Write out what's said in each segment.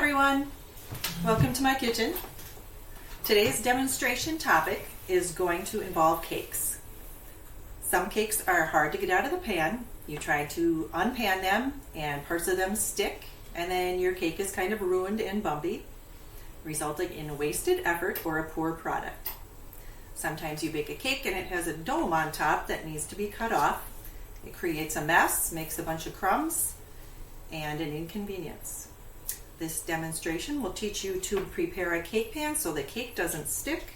everyone, welcome to my kitchen. Today's demonstration topic is going to involve cakes. Some cakes are hard to get out of the pan. You try to unpan them and parts of them stick, and then your cake is kind of ruined and bumpy, resulting in wasted effort or a poor product. Sometimes you bake a cake and it has a dome on top that needs to be cut off. It creates a mess, makes a bunch of crumbs, and an inconvenience. This demonstration will teach you to prepare a cake pan so the cake doesn't stick,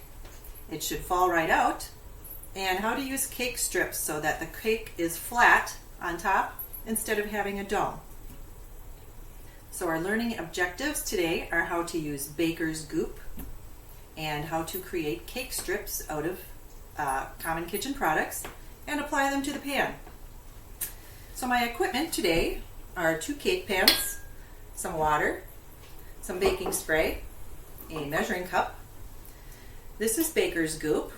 it should fall right out, and how to use cake strips so that the cake is flat on top instead of having a dome. So our learning objectives today are how to use baker's goop and how to create cake strips out of common kitchen products and apply them to the pan. So my equipment today are 2 cake pans, some water, some baking spray, a measuring cup. This is baker's goop.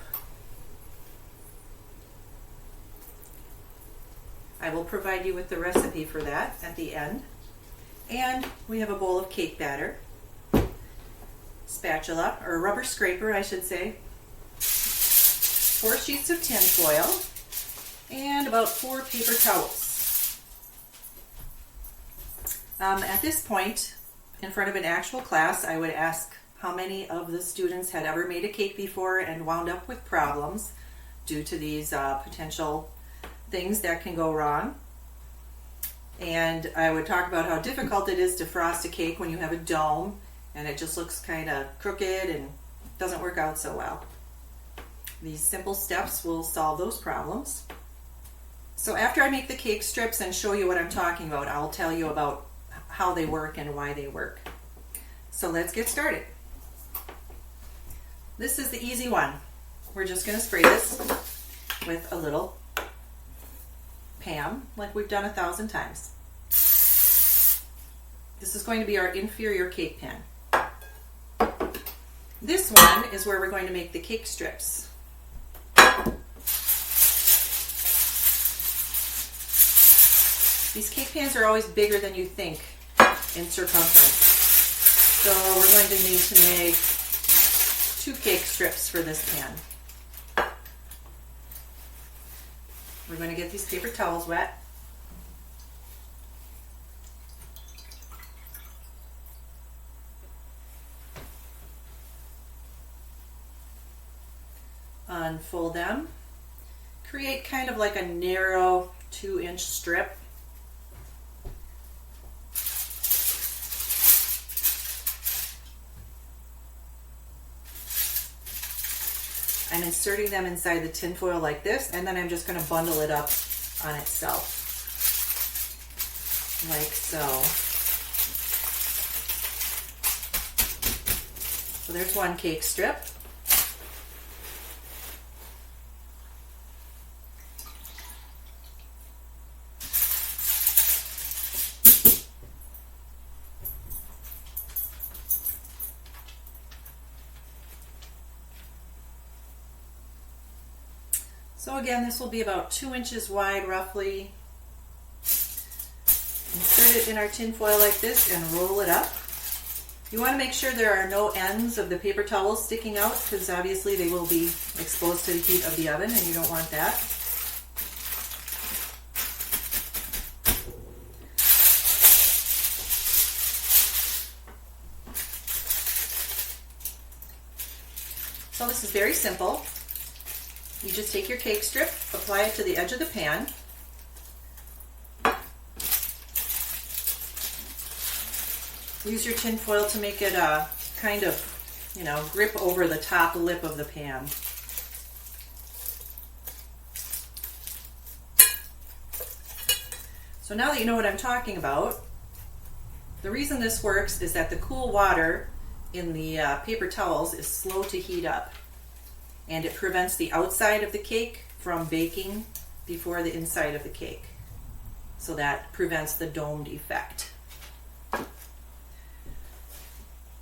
I will provide you with the recipe for that at the end. And we have a bowl of cake batter, spatula, or rubber scraper I should say, 4 sheets of tin foil, and about 4 paper towels. At this point, in front of an actual class, I would ask how many of the students had ever made a cake before and wound up with problems due to these potential things that can go wrong. And I would talk about how difficult it is to frost a cake when you have a dome and it just looks kind of crooked and doesn't work out so well. These simple steps will solve those problems. So after I make the cake strips and show you what I'm talking about, I'll tell you about how they work and why they work. So let's get started. This is the easy one. We're just going to spray this with a little Pam, like we've done 1,000 times. This is going to be our inferior cake pan. This one is where we're going to make the cake strips. These cake pans are always bigger than you think in circumference. So we're going to need to make 2 cake strips for this pan. We're going to get these paper towels wet. Unfold them. Create kind of like a narrow 2-inch strip. I'm inserting them inside the tin foil like this, and then I'm just going to bundle it up on itself, like so. So there's 1 cake strip. So again, this will be about 2 inches wide roughly. Insert it in our tin foil like this and roll it up. You want to make sure there are no ends of the paper towels sticking out because obviously they will be exposed to the heat of the oven and you don't want that. So this is very simple. You just take your cake strip, apply it to the edge of the pan. Use your tin foil to make it kind of, grip over the top lip of the pan. So now that you know what I'm talking about, the reason this works is that the cool water in the paper towels is slow to heat up. And it prevents the outside of the cake from baking before the inside of the cake. So that prevents the domed effect.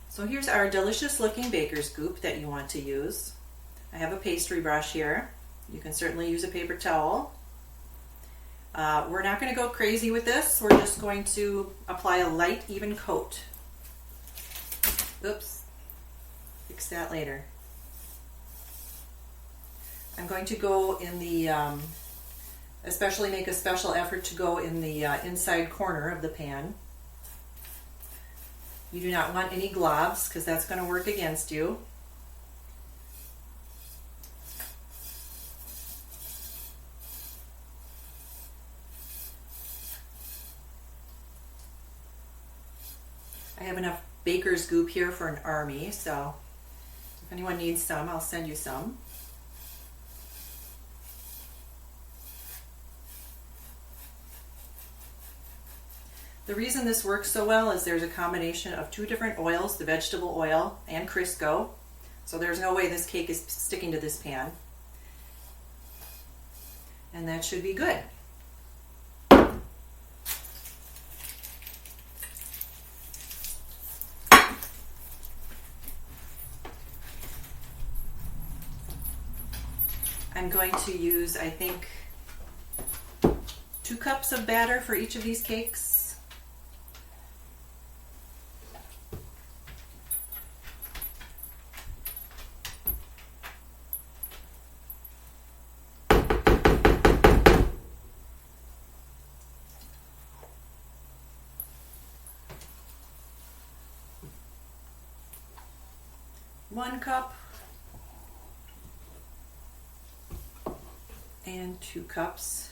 So here's our delicious looking baker's goop that you want to use. I have a pastry brush here. You can certainly use a paper towel. We're not going to go crazy with this. We're just going to apply a light, even coat. Oops, fix that later. I'm going to go in the, especially make a special effort to go in the inside corner of the pan. You do not want any globs because that's going to work against you. I have enough baker's goop here for an army, so if anyone needs some, I'll send you some. The reason this works so well is there's a combination of 2 different oils, the vegetable oil and Crisco. So there's no way this cake is sticking to this pan. And that should be good. I'm going to use, I think, 2 cups of batter for each of these cakes. One cup and 2 cups.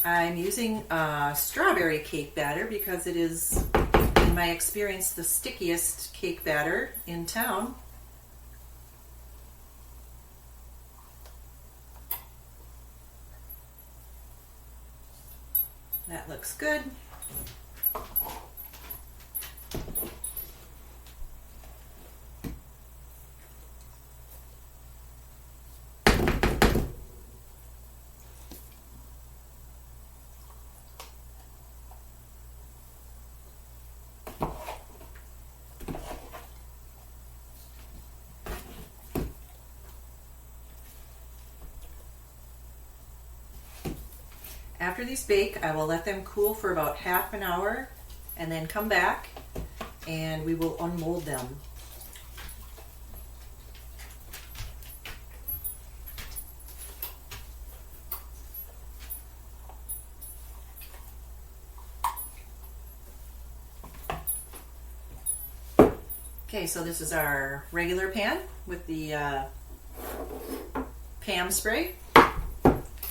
I'm using strawberry cake batter because it is, in my experience, the stickiest cake batter in town. That looks good. After these bake, I will let them cool for about half an hour and then come back and we will unmold them. Okay, so this is our regular pan with the Pam spray.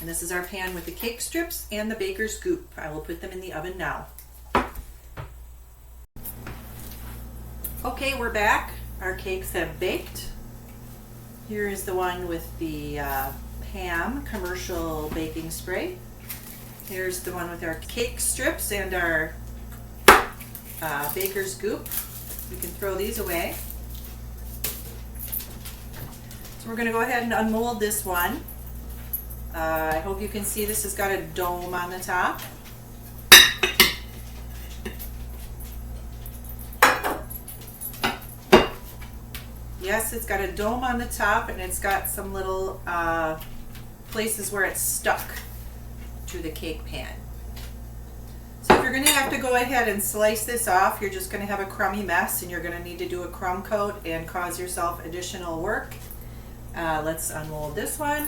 And this is our pan with the cake strips and the baker's goop. I will put them in the oven now. Okay, we're back. Our cakes have baked. Here is the one with the Pam commercial baking spray. Here's the one with our cake strips and our baker's goop. We can throw these away. So we're going to go ahead and unmold this one. I hope you can see this has got a dome on the top. Yes, it's got a dome on the top and it's got some little places where it's stuck to the cake pan. So if you're going to have to go ahead and slice this off, you're just going to have a crummy mess and you're going to need to do a crumb coat and cause yourself additional work. Let's unmold this one.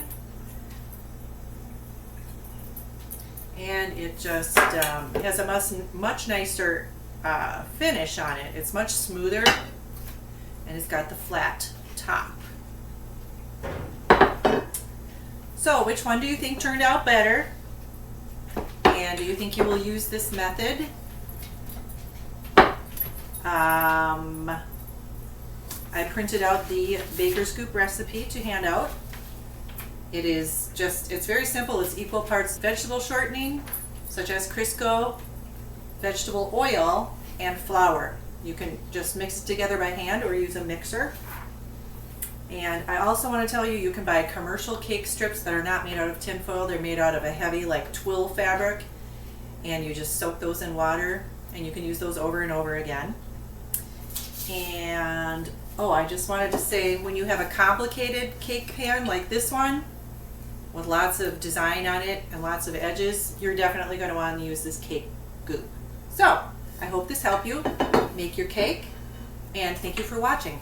And it just has a much nicer finish on it. It's much smoother and it's got the flat top. So which one do you think turned out better? And do you think you will use this method? I printed out the baker's goop recipe to hand out. It is just, it's very simple. It's equal parts vegetable shortening, such as Crisco, vegetable oil, and flour. You can just mix it together by hand or use a mixer. And I also want to tell you, you can buy commercial cake strips that are not made out of tin foil. They're made out of a heavy, like twill fabric. And you just soak those in water, and you can use those over and over again. And, oh, I just wanted to say, when you have a complicated cake pan like this one, with lots of design on it and lots of edges, you're definitely going to want to use this cake goop. So, I hope this helped you make your cake. And thank you for watching.